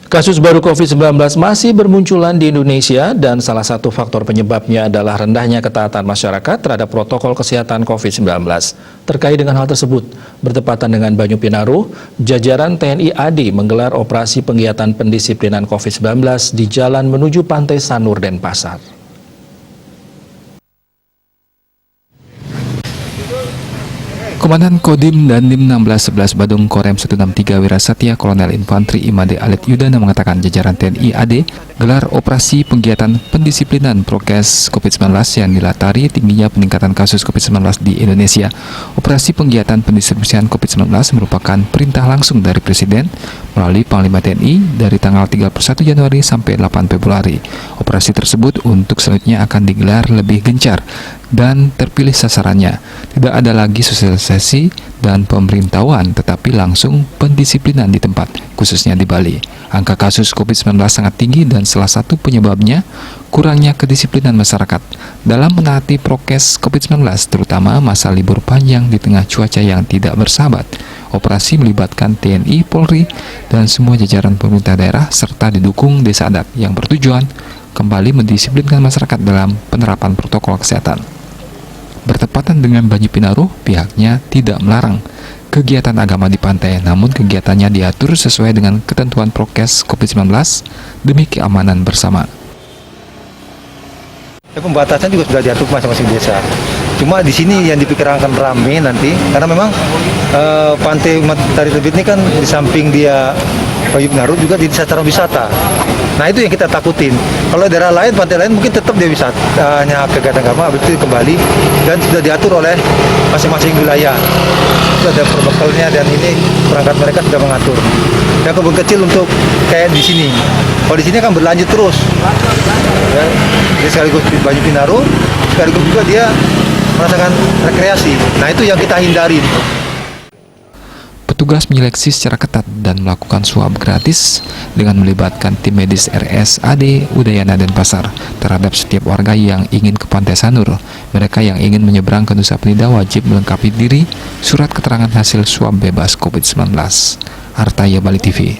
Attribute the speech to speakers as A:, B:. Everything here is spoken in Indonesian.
A: Kasus baru COVID-19 masih bermunculan di Indonesia dan salah satu faktor penyebabnya adalah rendahnya ketaatan masyarakat terhadap protokol kesehatan COVID-19. Terkait dengan hal tersebut, bertepatan dengan Banyu Pinaru, jajaran TNI AD menggelar operasi penggiatan pendisiplinan COVID-19 di jalan menuju Pantai Sanur Denpasar.
B: Komandan Kodim Dandim 1611 Badung Korem 163 Wirasatya Kolonel Infantri Imade Alit Yudana mengatakan jajaran TNI AD gelar operasi penggiatan pendisiplinan prokes COVID-19 yang dilatari tingginya peningkatan kasus COVID-19 di Indonesia. Operasi penggiatan pendisiplinan COVID-19 merupakan perintah langsung dari Presiden melalui Panglima TNI dari tanggal 31 Januari sampai 8 Februari. Operasi tersebut untuk selanjutnya akan digelar lebih gencar dan terpilih sasarannya. Tidak ada lagi sosialisasi dan pemberitahuan, tetapi langsung pendisiplinan di tempat, khususnya di Bali. Angka kasus COVID-19 sangat tinggi dan salah satu penyebabnya kurangnya kedisiplinan masyarakat dalam menaati prokes COVID-19, terutama masa libur panjang di tengah cuaca yang tidak bersahabat. Operasi melibatkan TNI, Polri, dan semua jajaran pemerintah daerah serta didukung desa adat yang bertujuan kembali mendisiplinkan masyarakat dalam penerapan protokol kesehatan. Bertepatan dengan Banyu Pinaru, pihaknya tidak melarang kegiatan agama di pantai, namun kegiatannya diatur sesuai dengan ketentuan prokes COVID-19 demi keamanan bersama.
C: Pembatasan juga sudah diatur masing-masing desa. Cuma di sini yang dipikirkan rame nanti, karena memang pantai Matahari Terbit ini kan di samping dia Banyu Pinaru juga di sasaran wisata. Nah itu yang kita takutin. Kalau daerah lain, pantai lain mungkin tetap dia wisata, hanya kegiatan agama, habis itu kembali dan sudah diatur oleh masing-masing wilayah. Sudah ada protokolnya dan ini perangkat mereka sudah mengatur. Yang kebun kecil untuk kayak di sini. Kalau di sini kan berlanjut terus. Ya, jadi sekaligus di Banyu Pinaru, sekaligus juga dia merasakan rekreasi. Nah itu yang kita hindari.
B: Petugas menyeleksi secara ketat dan melakukan swab gratis dengan melibatkan tim medis RSAD Udayana Denpasar terhadap setiap warga yang ingin ke Pantai Sanur. Mereka yang ingin menyeberang ke Nusa Penida wajib melengkapi diri surat keterangan hasil swab bebas COVID-19. Artaya Bali TV.